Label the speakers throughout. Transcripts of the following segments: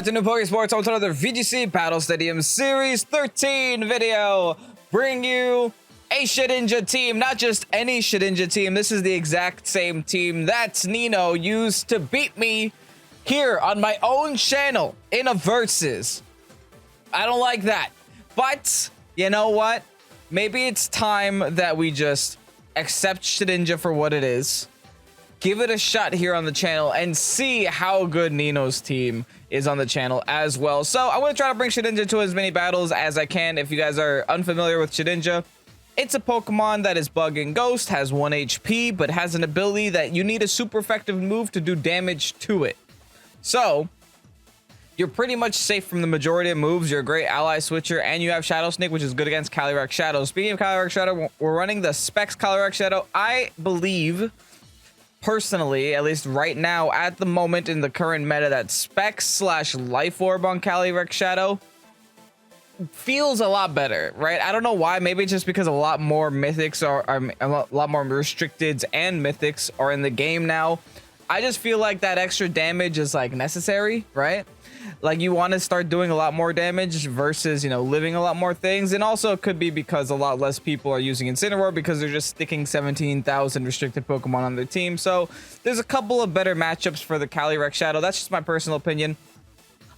Speaker 1: back to new Pokesports. On to another VGC Battle Stadium Series 13 video. Bring you a SHEDINJA team, not just any SHEDINJA team. This is the exact same team that Nino used to beat me here on my own channel in a versus. I don't like that, but you know what? Maybe it's time that we just accept SHEDINJA for what it is. Give it a shot here on the channel and see how good Nino's team is on the channel as well. So I'm going to try to bring SHEDINJA to as many battles as I can. If you guys are unfamiliar with SHEDINJA, it's a Pokemon that is Bug and Ghost, has 1 HP, but has an ability that you need a super effective move to do damage to it. So you're pretty much safe from the majority of moves. You're a great ally switcher, and you have Shadow Sneak, which is good against Calyrex-Shadow. Speaking of Calyrex-Shadow, we're running the Specs Calyrex-Shadow. I believe, personally, at least right now, at the moment in the current meta, that Specs / Life Orb on Calyrex-Shadow feels a lot better, right? I don't know why. Maybe it's just because a lot more mythics are a lot more restricteds and mythics are in the game now. I just feel like that extra damage is like necessary, right? Like you want to start doing a lot more damage versus, you know, living a lot more things. And also it could be because a lot less people are using Incineroar because they're just sticking 17,000 restricted Pokemon on their team. So there's a couple of better matchups for the Calyrex-Shadow. That's just my personal opinion.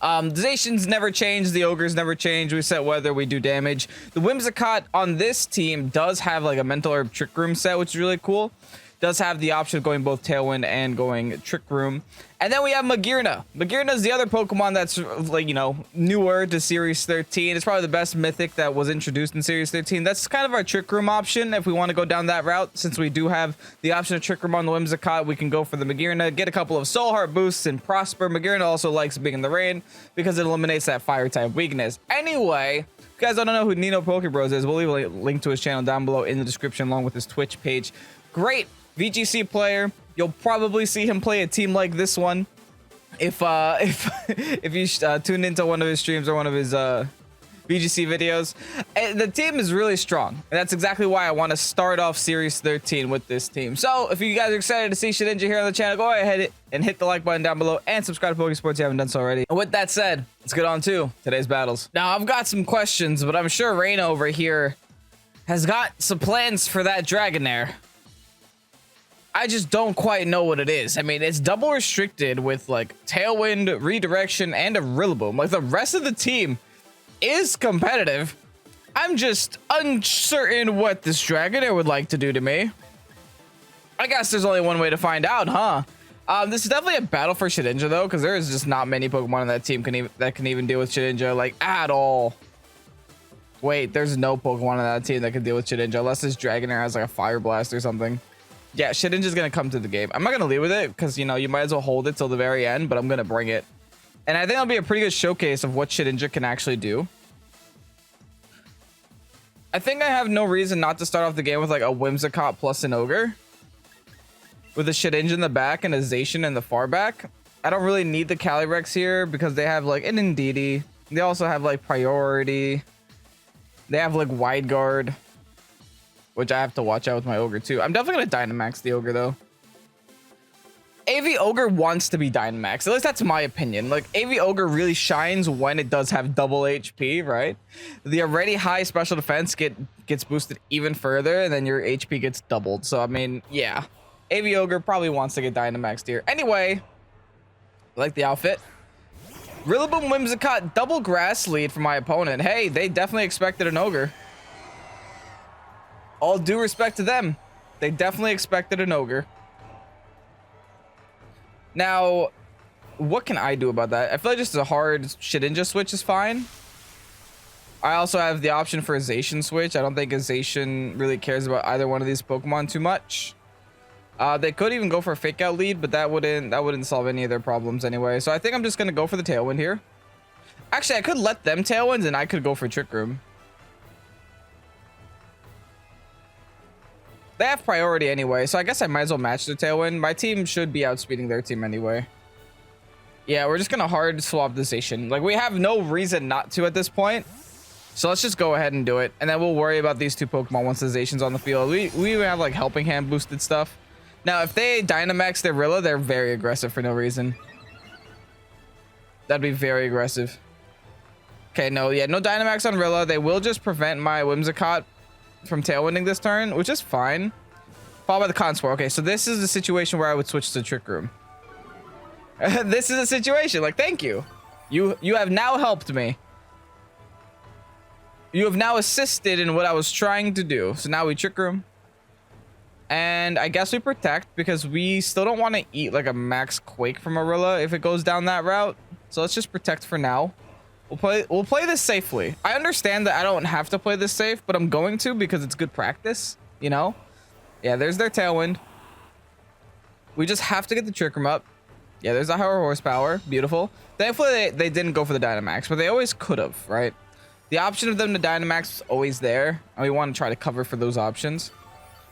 Speaker 1: The Zacians never change. The Ogres never change. We set weather, we do damage. The Whimsicott on this team does have like a Mental Herb Trick Room set, which is really cool. Does have the option of going both Tailwind and going Trick Room. And then we have Magearna. Magearna is the other Pokemon that's, like, you know, newer to Series 13. It's probably the best mythic that was introduced in Series 13. That's kind of our Trick Room option if we want to go down that route. Since we do have the option of Trick Room on the Whimsicott, we can go for the Magearna, get a couple of Soul Heart boosts, and prosper. Magearna also likes being in the rain because it eliminates that Fire type weakness. Anyway, if you guys don't know who Nino Pokebros is, we'll leave a link to his channel down below in the description along with his Twitch page. Great VGC player. You'll probably see him play a team like this one if you tune into one of his streams or one of his VGC videos. And the team is really strong, and that's exactly why I want to start off Series 13 with this team. So if you guys are excited to see SHEDINJA here on the channel, go ahead and hit the like button down below and subscribe to Pokesports if you haven't done so already. And with that said, let's get on to today's battles. Now I've got some questions, but I'm sure Reina over here has got some plans for that Dragonair. I just don't quite know what it is. I mean, it's double restricted with like Tailwind, Redirection, and a Rillaboom. Like the rest of the team is competitive. I'm just uncertain what this Dragonair would like to do to me. I guess there's only one way to find out, huh? This is definitely a battle for SHEDINJA though, because there is just not many Pokemon on that team that can even deal with SHEDINJA like at all. Wait, there's no Pokemon on that team that can deal with SHEDINJA unless this Dragonair has like a Fire Blast or something. Yeah, SHEDINJA's gonna come to the game. I'm not gonna leave with it because, you know, you might as well hold it till the very end, but I'm gonna bring it. And I think it'll be a pretty good showcase of what SHEDINJA can actually do. I think I have no reason not to start off the game with like a Whimsicott plus an Ogre, with a SHEDINJA in the back and a Zacian in the far back. I don't really need the Calyrex here because they have like an Indeedee. They also have like Priority. They have like Wide Guard, which I have to watch out with my Ogre too. I'm definitely gonna Dynamax the Ogre though. AV Ogre wants to be Dynamax. At least that's my opinion. Like AV Ogre really shines when it does have double HP, right? The already high special defense gets boosted even further, and then your HP gets doubled. So I mean, yeah, AV Ogre probably wants to get Dynamaxed here. Anyway, I like the outfit. Rillaboom Whimsicott, double grass lead for my opponent. Hey, they definitely expected an Ogre. All due respect to them, they definitely expected an Ogre. Now, what can I do about that? I feel like just a hard SHEDINJA switch is fine. I also have the option for a Zacian switch. I don't think a Zacian really cares about either one of these Pokemon too much. They could even go for a Fake Out lead, but that wouldn't solve any of their problems anyway. So I think I'm just gonna go for the Tailwind here. Actually, I could let them Tailwinds, and I could go for Trick Room. They have priority anyway, so I guess I might as well match their Tailwind. My team should be outspeeding their team anyway. Yeah, we're just gonna hard swap the Zacian. Like, we have no reason not to at this point. So let's just go ahead and do it. And then we'll worry about these two Pokemon once the Zacian's on the field. We even have like Helping Hand boosted stuff. Now, if they Dynamax their Rilla, they're very aggressive for no reason. That'd be very aggressive. Okay, no, yeah, no Dynamax on Rilla. They will just prevent my Whimsicott from tailwinding this turn, which is fine. Followed by the Conspore. Okay, so this is the situation where I would switch to Trick Room. This is a situation. Like, thank you. You have now helped me. You have now assisted in what I was trying to do. So now we Trick Room. And I guess we Protect because we still don't want to eat like a max Quake from Arilla if it goes down that route. So let's just Protect for now. We'll play this safely. I understand that I don't have to play this safe, but I'm going to because it's good practice, you know? Yeah, there's their Tailwind. We just have to get the Trick Room up. Yeah, there's a higher horsepower. Beautiful. Thankfully, they didn't go for the Dynamax, but they always could have, right? The option of them to Dynamax was always there, and we want to try to cover for those options.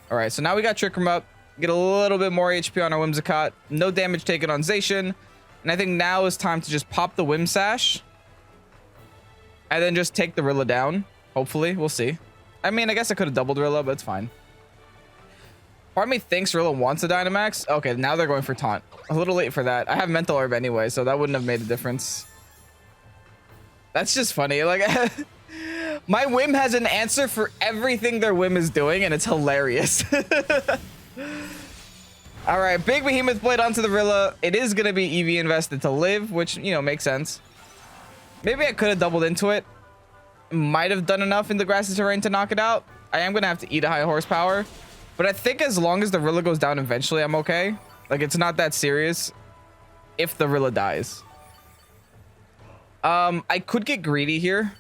Speaker 1: All right, so now we got Trick Room up. Get a little bit more HP on our Whimsicott. No damage taken on Zacian. And I think now is time to just pop the Whim Sash. And then just take the Rilla down. Hopefully, we'll see. I mean, I guess I could have doubled Rilla, but it's fine. Part of me thinks Rilla wants a Dynamax. Okay, now they're going for Taunt. A little late for that. I have Mental Orb anyway, so that wouldn't have made a difference. That's just funny. Like, my Whim has an answer for everything their Whim is doing, and it's hilarious. All right, big Behemoth Blade onto the Rilla. It is going to be EV invested to live, which, you know, makes sense. Maybe I could have doubled into it. Might have done enough in the grassy terrain to knock it out. I am going to have to eat a high horsepower. But I think as long as the Rilla goes down eventually, I'm okay. Like, it's not that serious if the Rilla dies. I could get greedy here.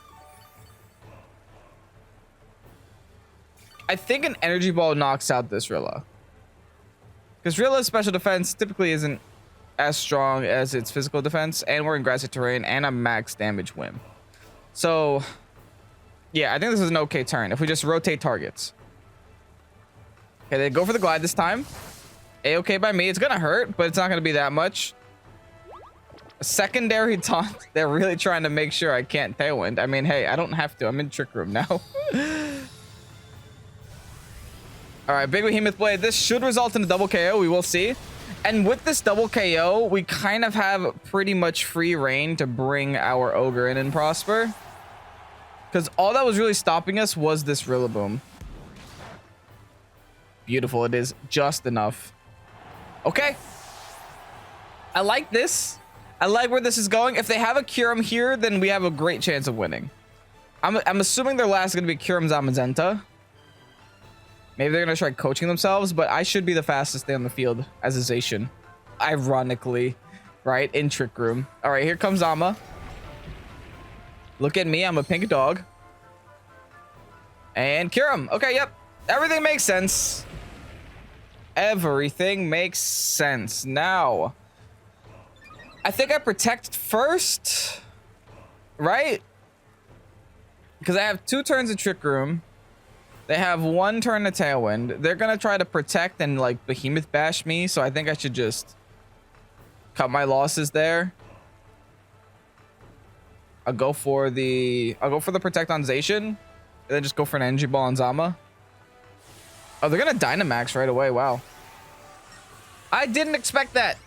Speaker 1: I think an Energy Ball knocks out this Rilla. Because Rilla's special defense typically isn't as strong as its physical defense, and we're in grassy terrain and a max damage Whim. So yeah, I think this is an okay turn if we just rotate targets. Okay, they go for the Glide this time. A-okay by me. It's gonna hurt, but it's not gonna be that much. A secondary taunt. They're really trying to make sure I can't Tailwind. I mean, hey, I don't have to. I'm in Trick Room now. All right, big Behemoth Blade. This should result in a double KO. We will see. And with this double KO, we kind of have pretty much free reign to bring our Ogre in and prosper. Because all that was really stopping us was this Rillaboom. Beautiful. It is just enough. Okay. I like this. I like where this is going. If they have a Kyurem here, then we have a great chance of winning. I'm assuming their last is going to be Kyurem Zamazenta. Maybe they're going to try coaching themselves, but I should be the fastest thing on the field as a Zacian. Ironically, right? In Trick Room. All right, here comes Zama. Look at me. I'm a pink dog. And Kyurem. Okay, yep. Everything makes sense. Everything makes sense. Now, I think I Protect first, right? Because I have 2 turns of Trick Room. They have 1 turn of Tailwind. They're going to try to Protect and like Behemoth Bash me. So I think I should just cut my losses there. I'll go for the Protect on Zacian. And then just go for an Energy Ball on Zama. Oh, they're going to Dynamax right away. Wow. I didn't expect that.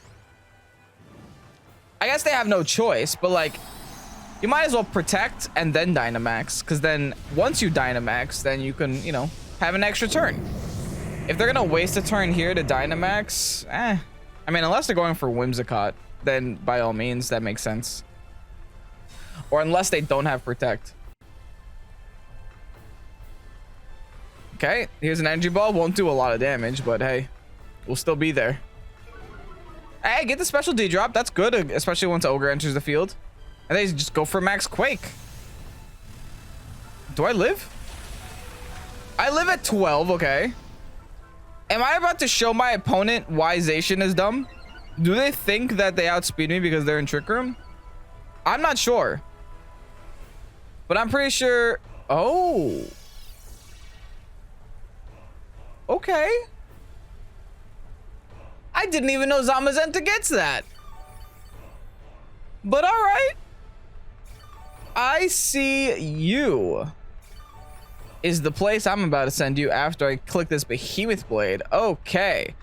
Speaker 1: I guess they have no choice, but like, you might as well Protect and then Dynamax, because then once you Dynamax, then you can, you know, have an extra turn. If they're going to waste a turn here to Dynamax, I mean, unless they're going for Whimsicott, then by all means, that makes sense. Or unless they don't have Protect. Okay, here's an Energy Ball. Won't do a lot of damage, but hey, we'll still be there. Hey, get the special D drop. That's good, especially once Ogre enters the field. And they just go for Max Quake. Do I live? I live at 12, okay. Am I about to show my opponent why Zacian is dumb? Do they think that they outspeed me because they're in Trick Room? I'm not sure. But I'm pretty sure... Oh. Okay. I didn't even know Zamazenta gets that. But all right. I see you is the place I'm about to send you after I click this Behemoth Blade. Okay.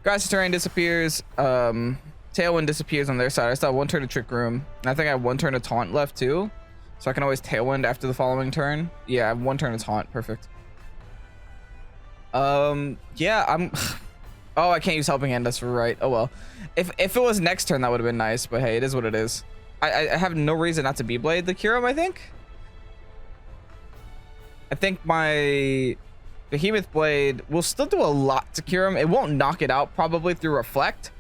Speaker 1: Grassy terrain disappears. Tailwind disappears on their side. I still have one turn to Trick Room. And I think I have one turn to Taunt left too. So I can always Tailwind after the following turn. Yeah, I have one turn to Taunt. Perfect. Yeah, I'm... Oh, I can't use Helping Hand. That's right. Oh, well. If it was next turn, that would have been nice. But hey, it is what it is. I have no reason not to B-Blade the Kyurem, I think. I think my Behemoth Blade will still do a lot to Kyurem. It won't knock it out probably through Reflect.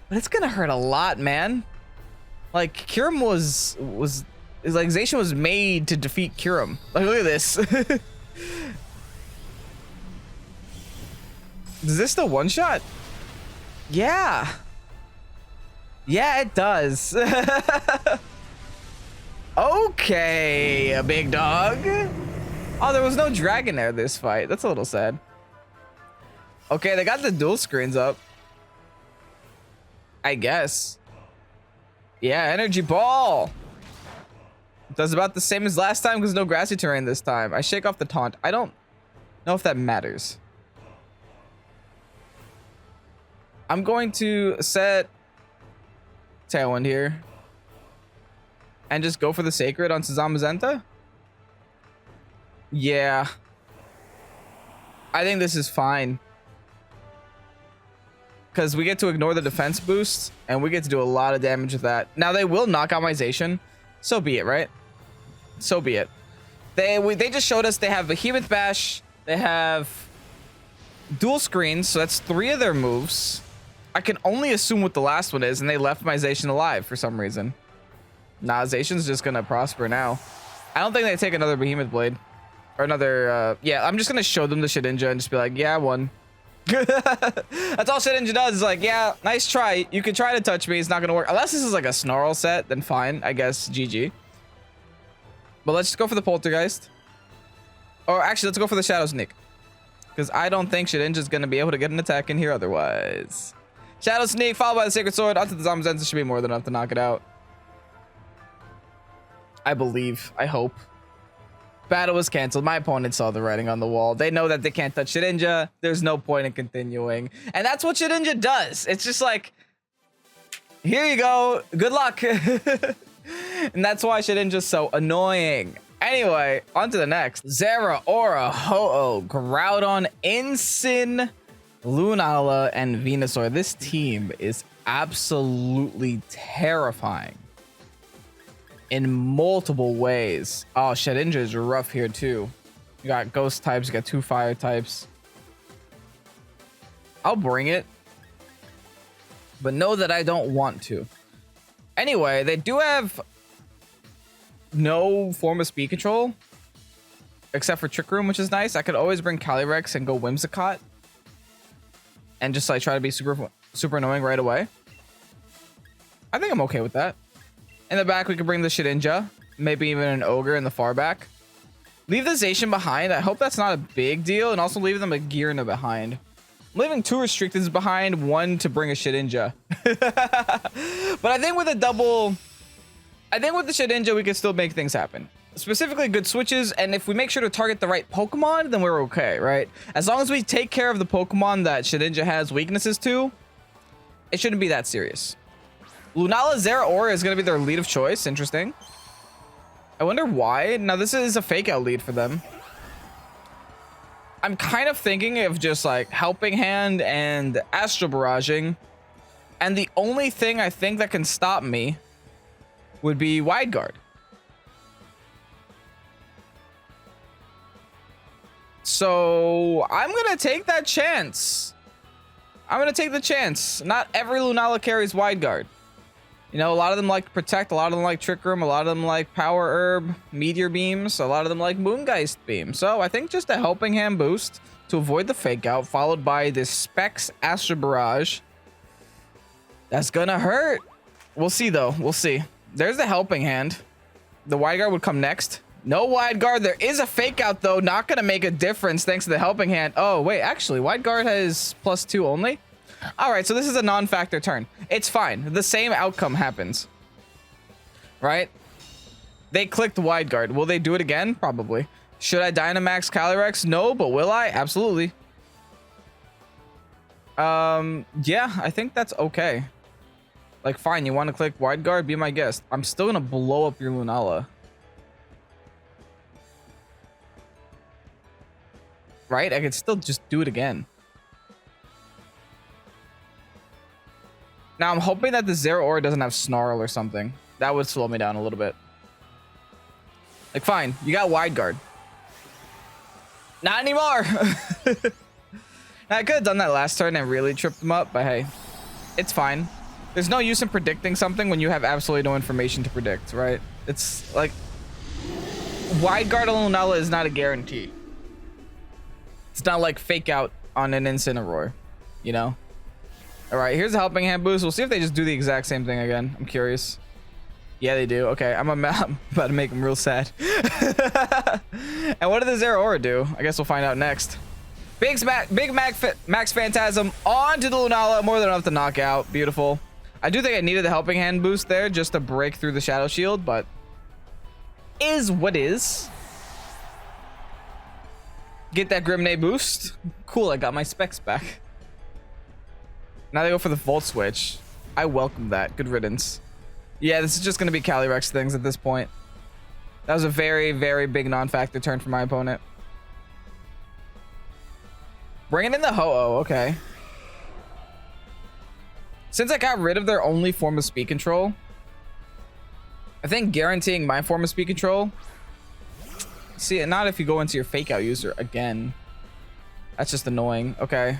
Speaker 1: But it's gonna hurt a lot, man. Like, Kyurem was like, Zacian was made to defeat Kyurem. Like, look at this. Does this still one-shot? Yeah. Yeah, it does. Okay, big dog. Oh, there was no dragon there this fight. That's a little sad. Okay, they got the dual screens up. I guess. Yeah, energy ball. Does about the same as last time because no grassy terrain this time. I shake off the taunt. I don't know if that matters. I'm going to set Tailwind here and just go for the Sacred on Zamazenta. Yeah. I think this is fine. Because we get to ignore the defense boost and we get to do a lot of damage with that. Now they will knock out my Zacian. So be it, right? So be it. They just showed us they have Behemoth Bash. They have dual screens. So that's 3 of their moves. I can only assume what the last one is. And they left my Zacian alive for some reason. Nah, Zacian's just going to prosper now. I don't think they take another Behemoth Blade. Or another, yeah, I'm just going to show them the Shedinja and just be like, yeah, I won. That's all Shedinja does is like, yeah, nice try. You could try to touch me. It's not going to work. Unless this is like a Snarl set, then fine. I guess GG. But let's just go for the Poltergeist. Or actually, let's go for the Shadow Sneak. Because I don't think Shedinja's going to be able to get an attack in here otherwise. Shadow Sneak followed by the Sacred Sword onto the Zamazenta should be more than enough to knock it out. I believe. I hope. Battle was canceled. My opponent saw the writing on the wall. They know that they can't touch Shedinja. There's no point in continuing. And that's what Shedinja does. It's just like, here you go. Good luck. And that's why Shedinja's so annoying. Anyway, on to the next. Zera, Aura, Ho-Oh, Groudon, Incin, Lunala, and Venusaur. This team is absolutely terrifying in multiple ways. Oh, Shedinja is rough here too. You got ghost types, you got 2 fire types. I'll bring it, but know that I don't want to. Anyway, they do have no form of speed control except for Trick Room, which is nice. I could always bring Calyrex and go Whimsicott and just like try to be super annoying right away. I think I'm okay with that. In the back, we could bring the Shedinja, maybe even an Ogre in the far back. Leave the Zacian behind. I hope that's not a big deal. And also leave them a Gearna behind. I'm leaving 2 Restricteds behind, 1 to bring a Shedinja. But I think with a double... I think with the Shedinja, we can still make things happen. Specifically, good switches. And if we make sure to target the right Pokemon, then we're okay, right? As long as we take care of the Pokemon that Shedinja has weaknesses to, it shouldn't be that serious. Lunala, Zera, Aura is going to be their lead of choice. Interesting. I wonder why. Now, this is a fake out lead for them. I'm kind of thinking of just like Helping Hand and Astral Barraging. And the only thing I think that can stop me would be Wide Guard. So I'm going to take that chance. I'm going to take the chance. Not every Lunala carries Wide Guard. You know, a lot of them like Protect, a lot of them like Trick Room, a lot of them like Power Herb, Meteor Beams, a lot of them like Moongeist Beam. So I think just a Helping Hand boost to avoid the fake out, followed by this Specs Astral Barrage. That's gonna hurt. We'll see though, we'll see. There's the Helping Hand. The Wide Guard would come next. No Wide Guard. There is a fake out though, not gonna make a difference thanks to the Helping Hand. Oh wait, actually Wide Guard has +2 only. All right, so this is a non-factor turn. It's fine. The same outcome happens. Right? They clicked Wide Guard. Will they do it again? Probably. Should I Dynamax Calyrex? No, but will I? Absolutely. Yeah, I think that's okay. Like, fine, you want to click wide guard? Be my guest. I'm still gonna blow up your Lunala. Right? I could still just do it again. Now, I'm hoping that the Zero Aura doesn't have Snarl or something. That would slow me down a little bit. Like, fine, you got wide guard. Not anymore! Now, I could have done that last turn and really tripped him up, but hey, it's fine. There's no use in predicting something when you have absolutely no information to predict, right? It's like, wide guard on Lunala is not a guarantee. It's not like fake out on an Incineroar, you know? All right, here's a helping hand boost. We'll see if they just do the exact same thing again. I'm curious. Yeah, they do. Okay, I'm about to make them real sad. And what did the Zero Aura do? I guess we'll find out next. Big Max Phantasm onto the Lunala. More than enough to knock out. Beautiful. I do think I needed the helping hand boost there just to break through the Shadow Shield, but is what is. Get that Grimnay boost. Cool, I got my specs back. Now they go for the Volt Switch. I welcome that. Good riddance. Yeah, this is just going to be Calyrex things at this point. That was a very, very big non-factor turn for my opponent. Bringing in the Ho-Oh, okay. Since I got rid of their only form of speed control, I think guaranteeing my form of speed control. See, not if you go into your fake out user again. That's just annoying. Okay.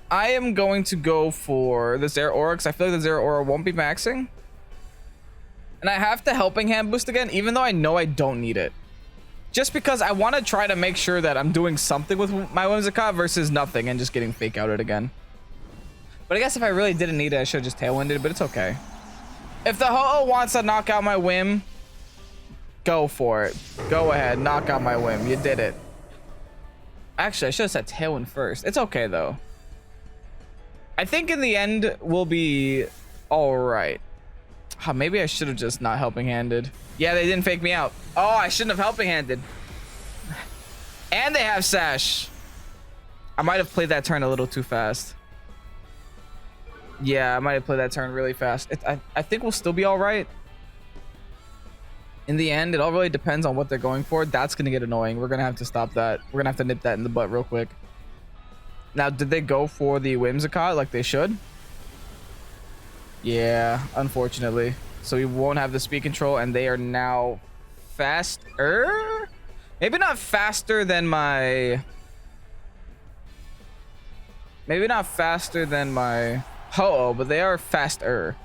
Speaker 1: I am going to go for the Zero Aura because I feel like the Zero Aura won't be maxing. And I have to helping hand boost again, even though I know I don't need it. Just because I want to try to make sure that I'm doing something with my Whimsicott versus nothing and just getting fake outed again. But I guess if I really didn't need it, I should have just tailwinded it, but it's okay. If the Ho-Oh wants to knock out my Whim, go for it. Go ahead, knock out my Whim. You did it. Actually, I should have said Tailwind first. It's okay, though. I think in the end, we'll be all right. Maybe I should have just not helping handed. Yeah, they didn't fake me out. Oh, I shouldn't have helping handed. And they have Sash. I might have played that turn a little too fast. Yeah, I might have played that turn really fast. I think we'll still be all right. In the end, it all really depends on what they're going for. That's going to get annoying. We're going to have to stop that. We're going to have to nip that in the butt real quick. Now, did they go for the Whimsicott like they should? Yeah, unfortunately. So we won't have the speed control, and they are now faster? Maybe not faster than my... Maybe not faster than my Ho-Oh, but they are faster.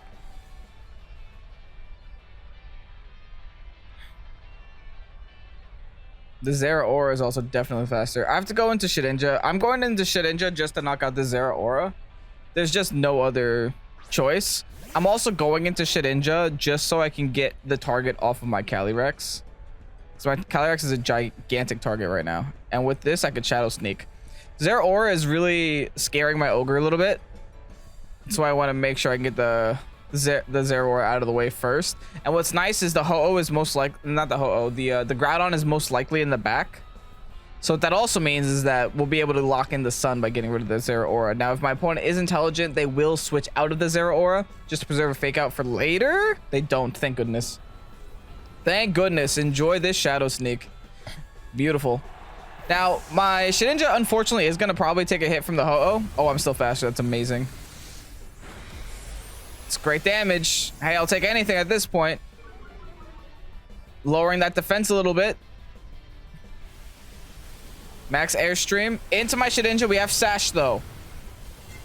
Speaker 1: The Zero Aura is also definitely faster. I have to go into SHEDINJA. I'm going into SHEDINJA just to knock out the Zero Aura. There's just no other choice. I'm also going into SHEDINJA just so I can get the target off of my Calyrex. So my Calyrex is a gigantic target right now. And with this, I could Shadow Sneak. Zero Aura is really scaring my Ogre a little bit. So I want to make sure I can get the Zero Aura out of the way first. And what's nice is the Ho-Oh is most likely... Not the Ho-Oh. The Groudon is most likely in the back. So what that also means is that we'll be able to lock in the Sun by getting rid of the Zero Aura. Now, if my opponent is intelligent, they will switch out of the Zero Aura just to preserve a fake out for later. They don't. Thank goodness. Thank goodness. Enjoy this Shadow Sneak. Beautiful. Now, my SHEDINJA, unfortunately, is going to probably take a hit from the Ho-Oh. Oh, I'm still faster. That's amazing. It's great damage. Hey, I'll take anything at this point. Lowering that defense a little bit. Max Airstream. Into my SHEDINJA. We have Sash, though.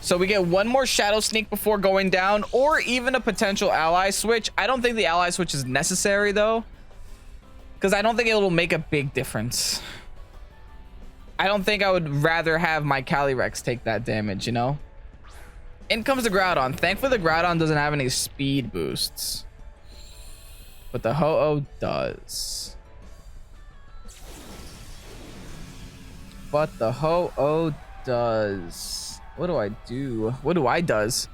Speaker 1: So we get one more Shadow Sneak before going down, or even a potential ally switch. I don't think the ally switch is necessary, though, because I don't think it will make a big difference. I don't think I would rather have my Calyrex take that damage, you know? In comes the Groudon. Thankfully, the Groudon doesn't have any speed boosts, but the Ho-Oh does. But the Ho-Oh does. What do I do? What do I does?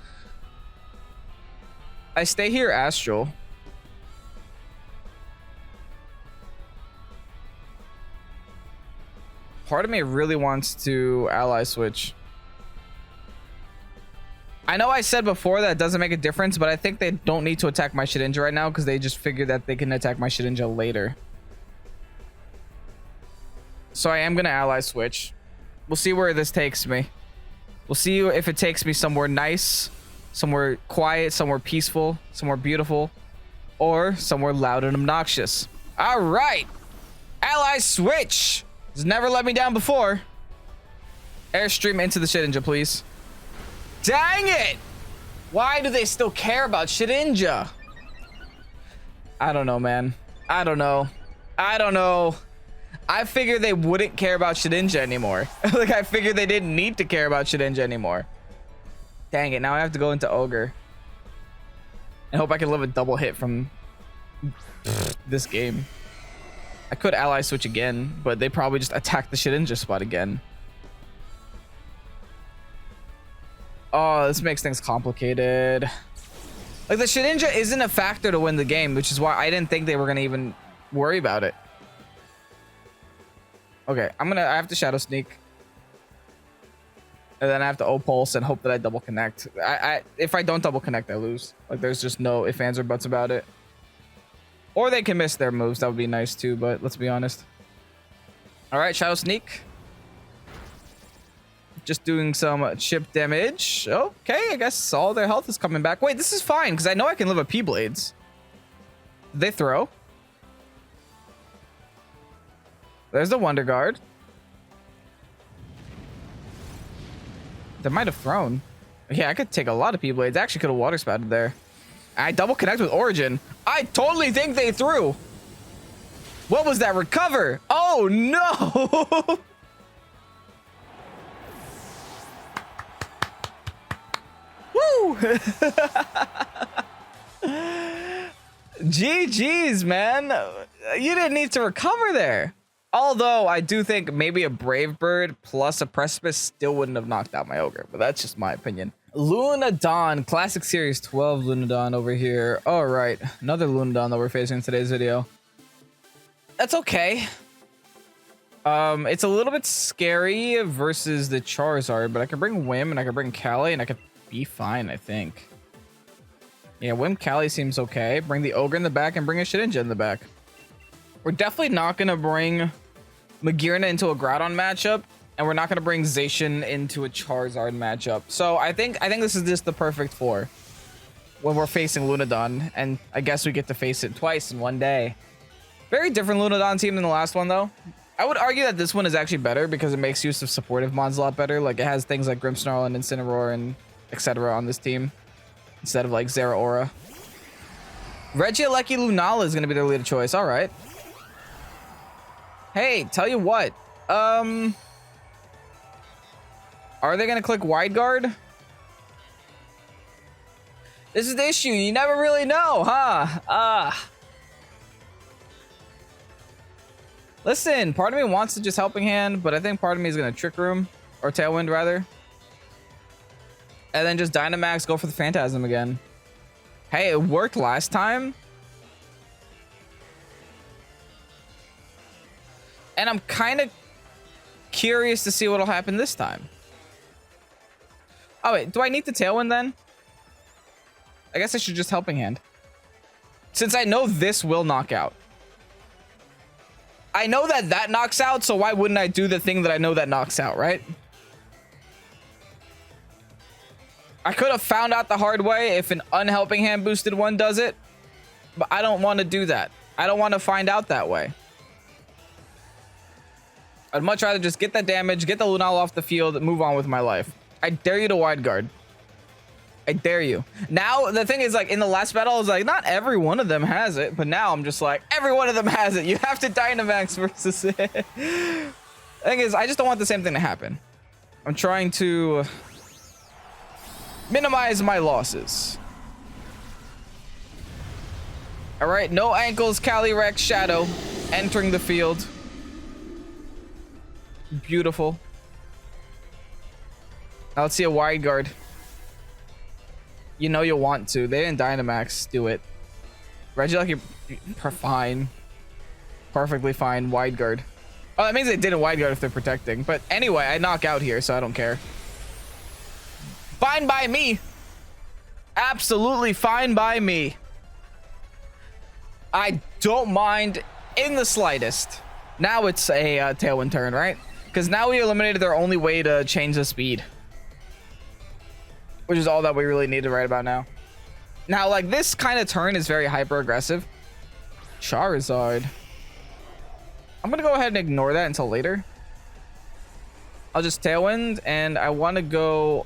Speaker 1: I stay here Astral. Part of me really wants to ally switch. I know I said before that it doesn't make a difference, but I think they don't need to attack my Shedinja right now because they just figured that they can attack my Shedinja later. So I am going to ally switch. We'll see where this takes me. We'll see if it takes me somewhere nice, somewhere quiet, somewhere peaceful, somewhere beautiful, or somewhere loud and obnoxious. All right. Ally switch. It's never let me down before. Airstream into the Shedinja, please. Dang it! Why do they still care about Shedinja? I don't know, man. I don't know. I figured they wouldn't care about Shedinja anymore. Like, I figured they didn't need to care about Shedinja anymore. Dang it, now I have to go into Ogre. And hope I can live a double hit from this game. I could ally switch again, but they probably just attack the Shedinja spot again. Oh, this makes things complicated. Like, the Shedinja isn't a factor to win the game, which is why I didn't think they were going to even worry about it. Okay, I have to Shadow Sneak. And then I have to O-Pulse and hope that I double connect. If I don't double connect, I lose. Like, there's just no ifs, ands, or buts about it. Or they can miss their moves. That would be nice too, but let's be honest. All right, Shadow Sneak. Just doing some chip damage. Okay, I guess all their health is coming back. Wait, this is fine because I know I can live a P-Blades. Did they throw? There's the Wonder Guard. They might have thrown. Yeah, I could take a lot of P-Blades. I actually could have Water Spouted there. I double connect with Origin. I totally think they threw. What was that? Recover. Oh, no. Woo! GG's, man. You didn't need to recover there. Although I do think maybe a Brave Bird plus a Precipice still wouldn't have knocked out my Ogre, but that's just my opinion. Lunadon, Classic Series 12 Lunadon over here. All right, another Lunadon that we're facing in today's video. That's okay. It's a little bit scary versus the Charizard, but I can bring Whim and I can bring Cali and I could be fine, I think. Yeah, Whim Cali seems okay. Bring the Ogre in the back and bring a Shedinja in the back. We're definitely not going to bring Magearna into a Groudon matchup, and we're not going to bring Zacian into a Charizard matchup. So I think this is just the perfect four when we're facing Lunadon, and I guess we get to face it twice in one day. Very different Lunadon team than the last one, though. I would argue that this one is actually better because it makes use of supportive mons a lot better. Like, it has things like Grimmsnarl and Incineroar and etc. on this team instead of like Zeraora. Regieleki Lunala is going to be their lead of choice. All right. Hey, tell you what. Are they going to click Wide Guard? This is the issue. You never really know, huh? Listen, part of me wants to just Helping Hand, but I think part of me is going to Trick Room, or Tailwind, rather. And then just Dynamax, go for the Phantasm again. Hey, it worked last time. And I'm kind of curious to see what'll happen this time. Oh, wait, do I need the Tailwind then? I guess I should just Helping Hand. Since I know this will knock out. I know that that knocks out, so why wouldn't I do the thing that I know that knocks out, right? I could have found out the hard way if an unhelping hand boosted one does it, but I don't want to do that. I don't want to find out that way. I'd much rather just get that damage, get the Lunala off the field, and move on with my life. I dare you to Wide Guard. I dare you. Now, the thing is, like, in the last battle, I was like, not every one of them has it, but now I'm just like, every one of them has it. You have to Dynamax versus it. The thing is, I just don't want the same thing to happen. I'm trying to minimize my losses. All right, no ankles, Calyrex-Shadow entering the field. Beautiful. Now let's see a Wide Guard. You know you'll want to. They didn't Dynamax. Do it. Regieleki, fine. Perfectly fine. Wide Guard. Oh, that means they didn't Wide Guard if they're protecting. But anyway, I knock out here, so I don't care. Fine by me. Absolutely fine by me. I don't mind in the slightest. Now it's a Tailwind turn, right? Because now we eliminated their only way to change the speed, which is all that we really needed right about now. Now, like, this kind of turn is very hyper aggressive. Charizard. I'm gonna go ahead and ignore that until later. I'll just Tailwind, and I want to go.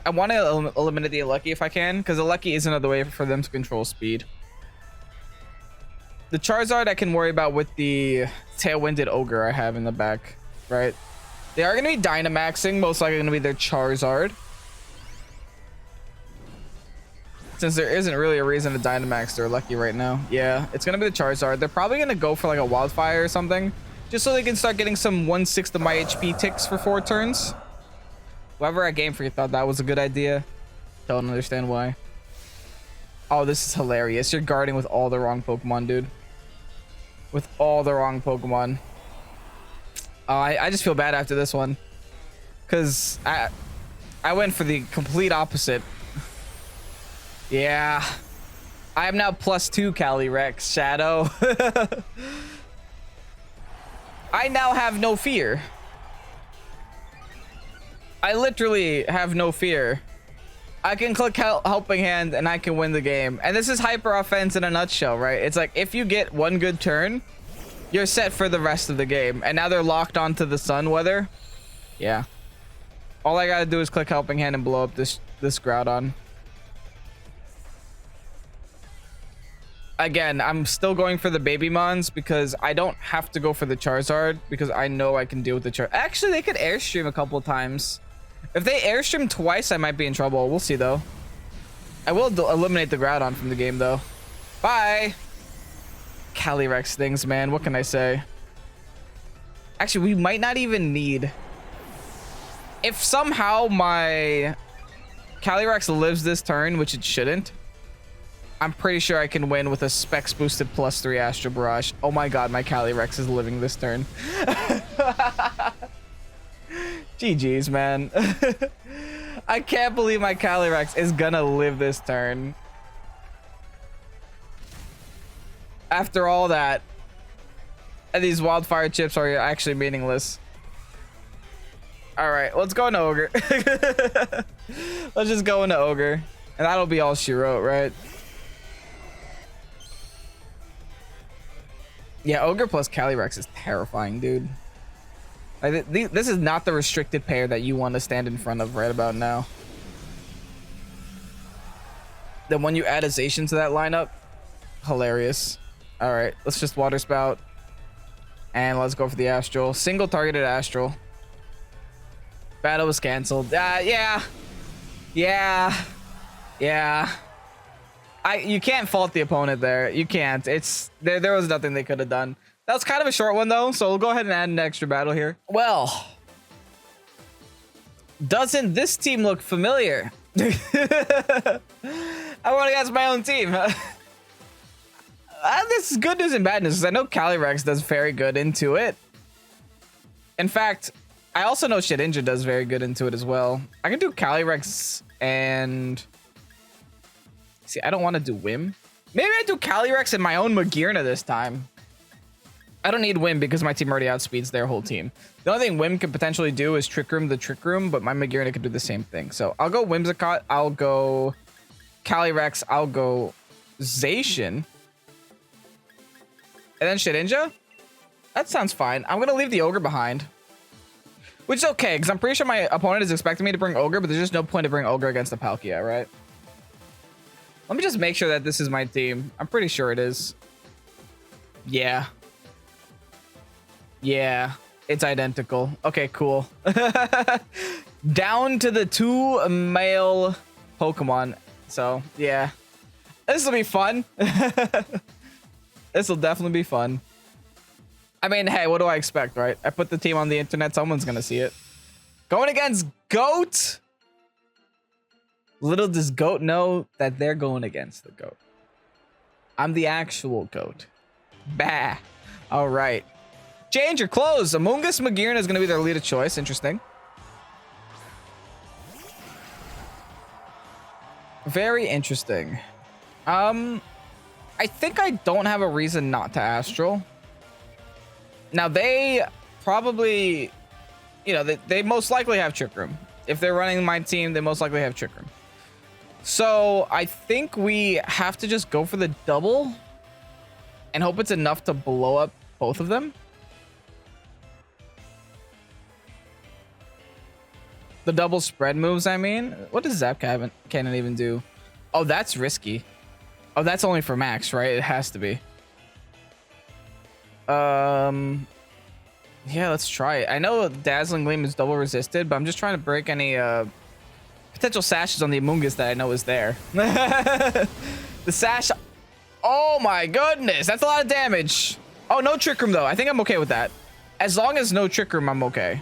Speaker 1: I want to eliminate the Lucky if I can, because the Lucky is another way for them to control speed. The Charizard I can worry about with the Tailwinded Ogre I have in the back, right? They are going to be Dynamaxing, most likely going to be their Charizard. Since there isn't really a reason to Dynamax their Lucky right now. Yeah, it's going to be the Charizard. They're probably going to go for like a Wildfire or something, just so they can start getting some 1/6 of my HP ticks for 4 turns. Whoever at Game Freak thought that was a good idea, don't understand why. Oh, this is hilarious. You're guarding with all the wrong Pokemon, dude. With all the wrong Pokemon. I just feel bad after this one, because I went for the complete opposite. Yeah. I am now +2 Calyrex-Shadow. I now have no fear. I literally have no fear. I can click Helping Hand and I can win the game. And this is hyper offense in a nutshell, right? It's like if you get one good turn, you're set for the rest of the game. And now they're locked onto the sun weather. Yeah. All I gotta do is click Helping Hand and blow up this Groudon. Again, I'm still going for the Baby Mons because I don't have to go for the Charizard because I know I can deal with the Charizard. Actually, they could Airstream a couple times. If they Airstream twice, I might be in trouble. We'll see, though. I will eliminate the Groudon from the game, though. Bye! Calyrex things, man. What can I say? Actually, we might not even need... If somehow my Calyrex lives this turn, which it shouldn't, I'm pretty sure I can win with a Specs boosted +3 Astral Barrage. Oh my god, my Calyrex is living this turn. GG's, man. I can't believe my Calyrex is gonna live this turn. After all that, and these Wildfire chips are actually meaningless. Alright, let's go into Ogre. Let's just go into Ogre. And that'll be all she wrote, right? Yeah, Ogre plus Calyrex is terrifying, dude. Like, this is not the restricted pair that you want to stand in front of right about now. Then when you add a Zacian to that lineup, hilarious. All right, let's just Water Spout. And let's go for the Astral. Single targeted Astral. Battle was canceled. Yeah. You can't fault the opponent there. You can't. It's there was nothing they could have done. That was kind of a short one though, so we'll go ahead and add an extra battle here. Well, doesn't this team look familiar? I want to guess my own team. This is good news and bad news, because I know Calyrex does very good into it. In fact, I also know SHEDINJA does very good into it as well. I can do Calyrex and... See, I don't want to do Whim. Maybe I do Calyrex and my own Magearna this time. I don't need Whim because my team already outspeeds their whole team. The only thing Whim could potentially do is Trick Room the Trick Room, but my Magearna could do the same thing. So I'll go Whimsicott, I'll go Calyrex, I'll go Zacian. And then SHEDINJA? That sounds fine. I'm going to leave the Ogre behind. Which is okay, because I'm pretty sure my opponent is expecting me to bring Ogre, but there's just no point to bring Ogre against the Palkia, right? Let me just make sure that this is my team. I'm pretty sure it is. Yeah. Yeah, it's identical. Okay, cool. Down to the 2 male Pokemon. So, yeah. This will be fun. This will definitely be fun. I mean, hey, what do I expect, right? I put the team on the internet, someone's gonna see it. Going against GOAT? Little does GOAT know that they're going against the GOAT. I'm the actual GOAT. Bah. All right. Change your clothes. Amoonguss Magearna is going to be their lead of choice. Interesting. Very interesting. I think I don't have a reason not to Astral. Now they probably, you know, they most likely have Trick Room. If they're running my team, they most likely have Trick Room. So I think we have to just go for the double and hope it's enough to blow up both of them. The double spread moves, I mean. What does Zap Cannon even do? Oh, that's risky. Oh, that's only for max, right? It has to be. Yeah, let's try it. I know Dazzling Gleam is double resisted, but I'm just trying to break any potential sashes on the Amoonguss that I know is there. The sash. Oh my goodness, that's a lot of damage. Oh, no Trick Room though. I think I'm okay with that. As long as no Trick Room, I'm okay.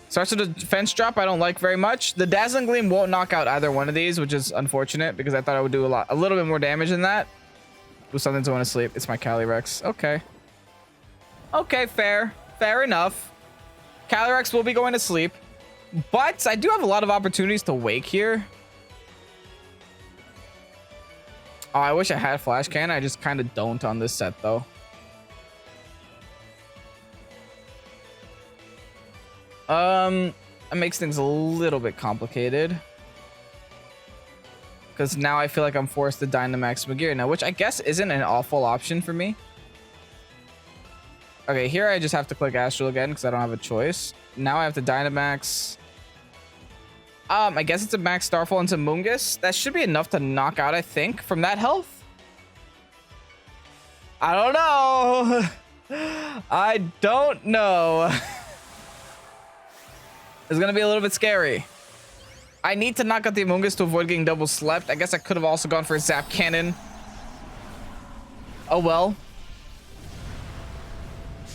Speaker 1: Starts with a defense drop I don't like very much. The Dazzling Gleam won't knock out either one of these, which is unfortunate because I thought I would do a little bit more damage than that. With something to want to sleep. It's my Calyrex. Okay. Okay, fair. Fair enough. Calyrex will be going to sleep. But I do have a lot of opportunities to wake here. Oh, I wish I had Flash Cannon. I just kind of don't on this set, though. It makes things a little bit complicated. Because now I feel like I'm forced to Dynamax Magear now, which I guess isn't an awful option for me. Okay, here I just have to click Astral again because I don't have a choice. Now I have to Dynamax. I guess it's a Max Starfall into Amoonguss. That should be enough to knock out, I think, from that health. I don't know. I don't know. It's gonna be a little bit scary. I need to knock out the Amoonguss to avoid getting double slept. I guess I could have also gone for a Zap Cannon. Oh well.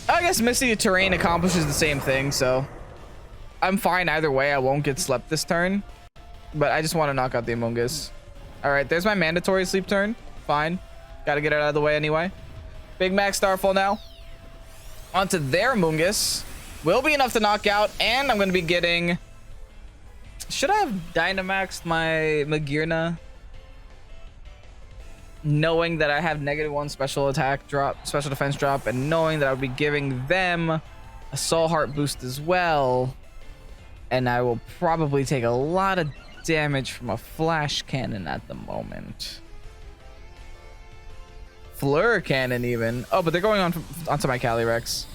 Speaker 1: I guess Misty the Terrain accomplishes the same thing, so I'm fine either way. I won't get slept this turn, but I just want to knock out the Amoonguss. All right, there's my mandatory sleep turn. Fine. Got to get it out of the way anyway. Big Max Starfall now. Onto their Amoonguss. Will be enough to knock out, and I'm going to be getting... Should I have Dynamaxed my Magearna? Knowing that I have -1 special attack drop, special defense drop, and knowing that I would be giving them a Soul Heart boost as well. And I will probably take a lot of damage from a Flash Cannon at the moment. Fleur Cannon even. Oh, but they're going onto my Calyrex.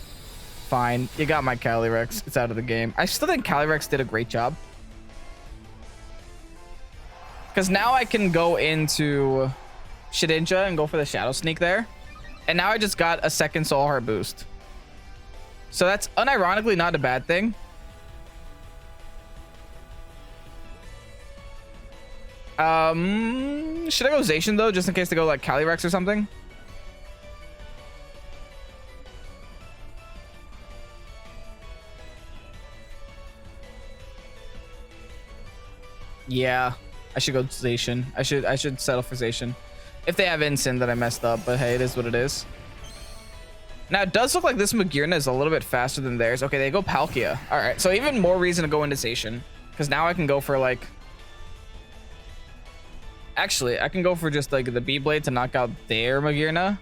Speaker 1: Fine. You got my Calyrex. It's out of the game. I still think Calyrex did a great job. Because now I can go into SHEDINJA and go for the Shadow Sneak there. And now I just got a second Soul Heart boost. So that's unironically not a bad thing. Should I go Zacian though, just in case they go like Calyrex or something? Yeah, I should go Zacian. I should settle for Zacian. If they have Incin that I messed up, but hey, it is what it is. Now it does look like this Magearna is a little bit faster than theirs. Okay, they go Palkia. All right, so even more reason to go into Zacian, because now I can go for like... Actually, I can go for just like the B-Blade to knock out their Magearna.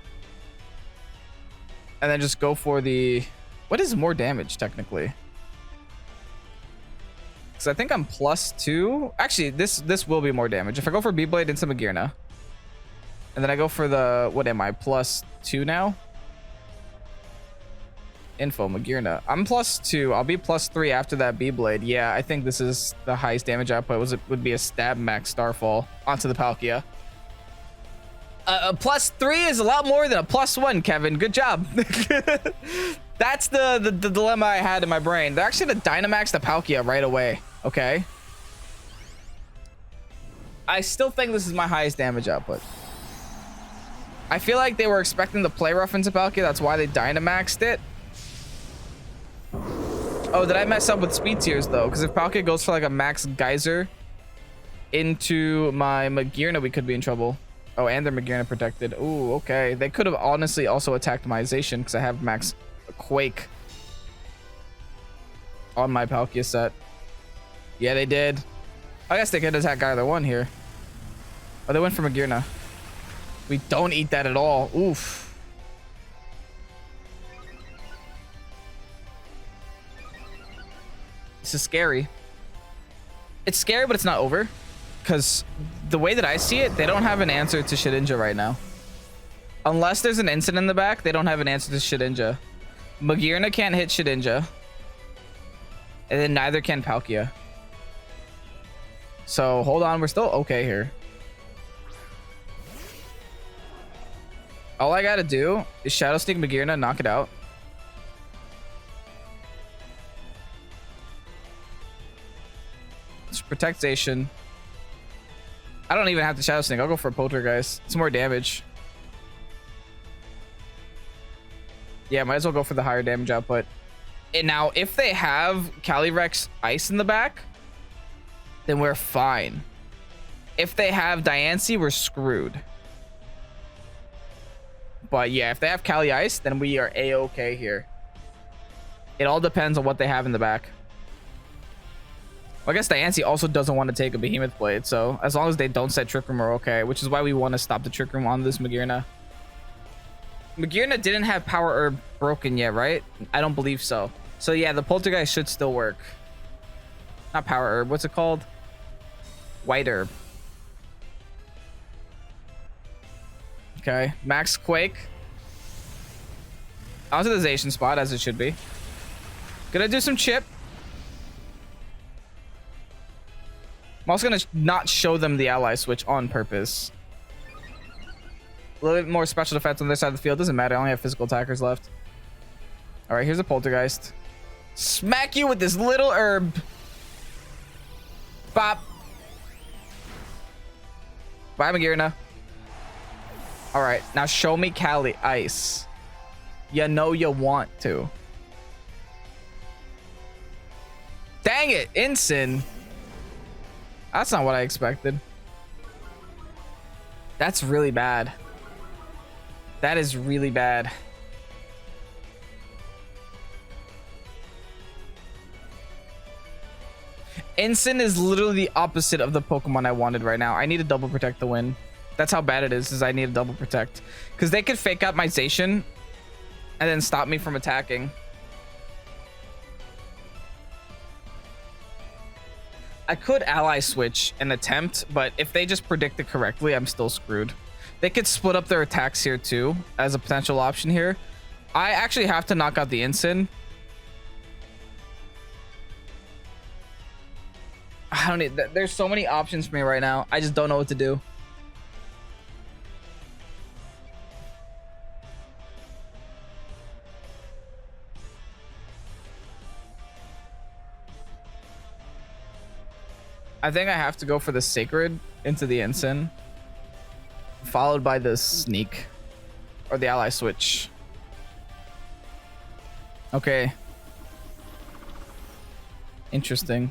Speaker 1: And then just go for the... What is more damage, technically? Because I think I'm +2. Actually, this will be more damage. If I go for B-Blade into Magearna. And then I go for the... What am I? +2 now? Info, Magearna. I'm +2. I'll be +3 after that B-Blade. Yeah, I think this is the highest damage output. Would be a Stab Max Starfall onto the Palkia. A +3 is a lot more than a +1, Kevin. Good job. That's the dilemma I had in my brain. They're actually going to Dynamax the Palkia right away. Okay. I still think this is my highest damage output. I feel like they were expecting to play rough into Palkia. That's why they Dynamaxed it. Oh, did I mess up with speed tiers though? Because if Palkia goes for like a max Geyser into my Magearna, we could be in trouble. Oh, and their Magearna protected. Ooh, okay. They could have honestly also attacked my Zacian because I have max Quake on my Palkia set. Yeah, they did. I guess they could attack either one here. Oh, they went for Magearna. We don't eat that at all. Oof. This is scary. It's scary, but it's not over. Because the way that I see it, they don't have an answer to SHEDINJA right now. Unless there's an instant in the back, they don't have an answer to SHEDINJA. Magearna can't hit SHEDINJA. And then neither can Palkia. So hold on, we're still okay here. All I gotta do is Shadow Sneak Magearna and knock it out. Let's protect Zacian. I don't even have to Shadow Sneak. I'll go for a Poltergeist. It's more damage. Yeah, might as well go for the higher damage output. And now, if they have Calyrex Ice in the back, then we're fine. If they have Diancie, we're screwed. But yeah, if they have Cali Ice, then we are A-okay here. It all depends on what they have in the back. Well, I guess Diancie also doesn't want to take a Behemoth Blade, so as long as they don't set Trick Room, we're okay, which is why we want to stop the Trick Room on this Magearna. Magearna didn't have Power Herb broken yet, right? I don't believe so. So yeah, the Poltergeist should still work. Not Power Herb, what's it called? White Herb. Okay, Max Quake. Onto the Zacian spot, as it should be. Gonna do some chip. I'm also gonna not show them the ally switch on purpose. A little bit more special defense on this side of the field. Doesn't matter, I only have physical attackers left. Alright, here's a Poltergeist. Smack you with this little herb. Bop. Bye, Magearna. Alright, now show me Cali Ice. You know you want to. Dang it, Ensign. That's not what I expected. That's really bad. That is really bad. Ensign is literally the opposite of the Pokemon I wanted right now. I need to double protect the win. That's how bad it is I need to double protect. Because they could fake out my Zacian and then stop me from attacking. I could ally switch and attempt, but if they just predict it correctly, I'm still screwed. They could split up their attacks here too as a potential option here. I actually have to knock out the Ensign. I don't need that. There's so many options for me right now. I just don't know what to do. I think I have to go for the Sacred into the Ensign, followed by the Sneak or the ally switch. Okay. Interesting.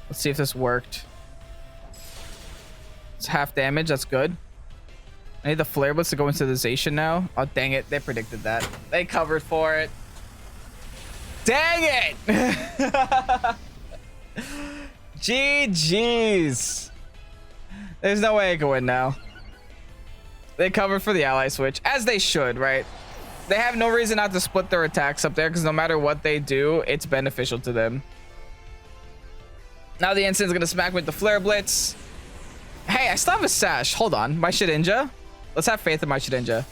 Speaker 1: Let's see if this worked. It's half damage. That's good. I need the Flare Blitz to go into the Zacian now. Oh, dang it. They predicted that. They covered for it. Dang it! GG's. There's no way I can win now. They covered for the ally switch, as they should, right? They have no reason not to split their attacks up there, because no matter what they do, it's beneficial to them. Now the Ensign's gonna smack me with the Flare Blitz. Hey, I still have a Sash. Hold on, my SHEDINJA. Let's have faith in my SHEDINJA.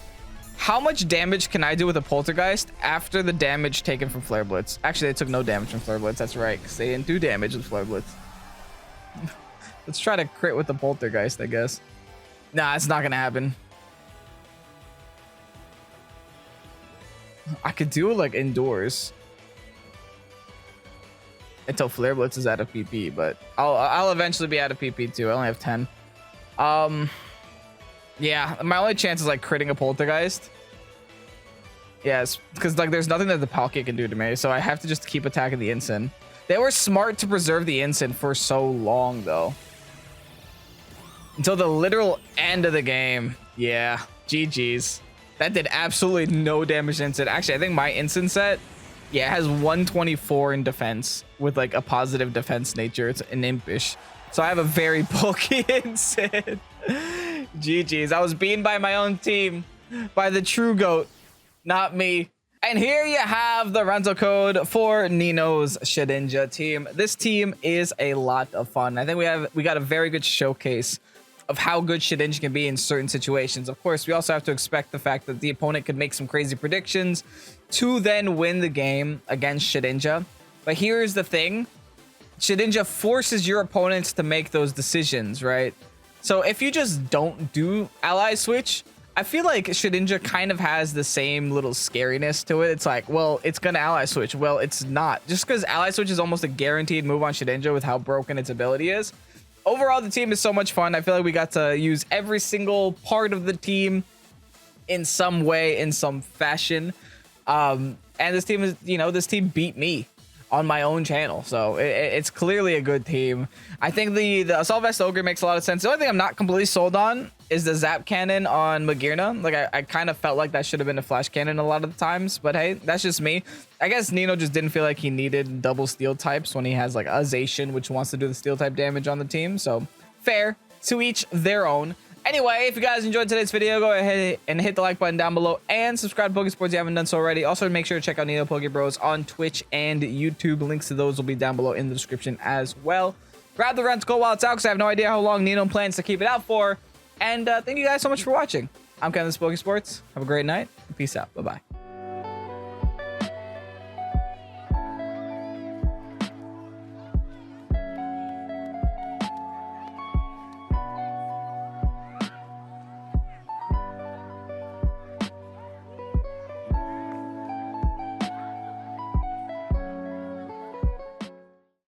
Speaker 1: How much damage can I do with a Poltergeist after the damage taken from Flare Blitz? Actually, they took no damage from Flare Blitz. That's right, because they didn't do damage with Flare Blitz. Let's try to crit with the Poltergeist, I guess. Nah, it's not gonna happen. I could do it like indoors until Flare Blitz is out of PP, but I'll eventually be out of PP too. I only have 10. Yeah, my only chance is like critting a Poltergeist. Yes, because like there's nothing that the Palkia can do to me, so I have to just keep attacking the Ensign. They were smart to preserve the Ensign for so long though. Until the literal end of the game. Yeah, GG's. That did absolutely no damage to Ensign. Actually, I think my Ensign set Yeah, it has 124 in defense with like a positive defense nature. It's an impish. So I have a very bulky Sid. GG's. I was beaten by my own team, by the true GOAT, not me. And here you have the rental code for Nino's SHEDINJA team. This team is a lot of fun. I think we got a very good showcase of how good SHEDINJA can be in certain situations. Of course, we also have to expect the fact that the opponent could make some crazy predictions to then win the game against SHEDINJA. But here's the thing. SHEDINJA forces your opponents to make those decisions, right? So if you just don't do ally switch, I feel like SHEDINJA kind of has the same little scariness to it. It's like, well, it's gonna ally switch. Well, it's not. Just because ally switch is almost a guaranteed move on SHEDINJA with how broken its ability is. Overall, the team is so much fun. I feel like we got to use every single part of the team in some way, in some fashion. And this team is, you know, this team beat me on my own channel, so it's clearly a good team. I think the Assault Vest Ogre makes a lot of sense. The only thing I'm not completely sold on is the Zap Cannon on Magearna. Like I kind of felt like that should have been a Flash Cannon a lot of the times, but hey, that's just me. I guess Nino just didn't feel like he needed double steel types when he has like a Zacian, which wants to do the steel type damage on the team. So fair, to each their own. Anyway, if you guys enjoyed today's video, go ahead and hit the like button down below and subscribe to Pokesports if you haven't done so already. Also, make sure to check out Nino Pokebros on Twitch and YouTube. Links to those will be down below in the description as well. Grab the rental code while it's out because I have no idea how long Nino plans to keep it out for. And thank you guys so much for watching. I'm Ken, this is Pokesports. Have a great night. Peace out. Bye-bye.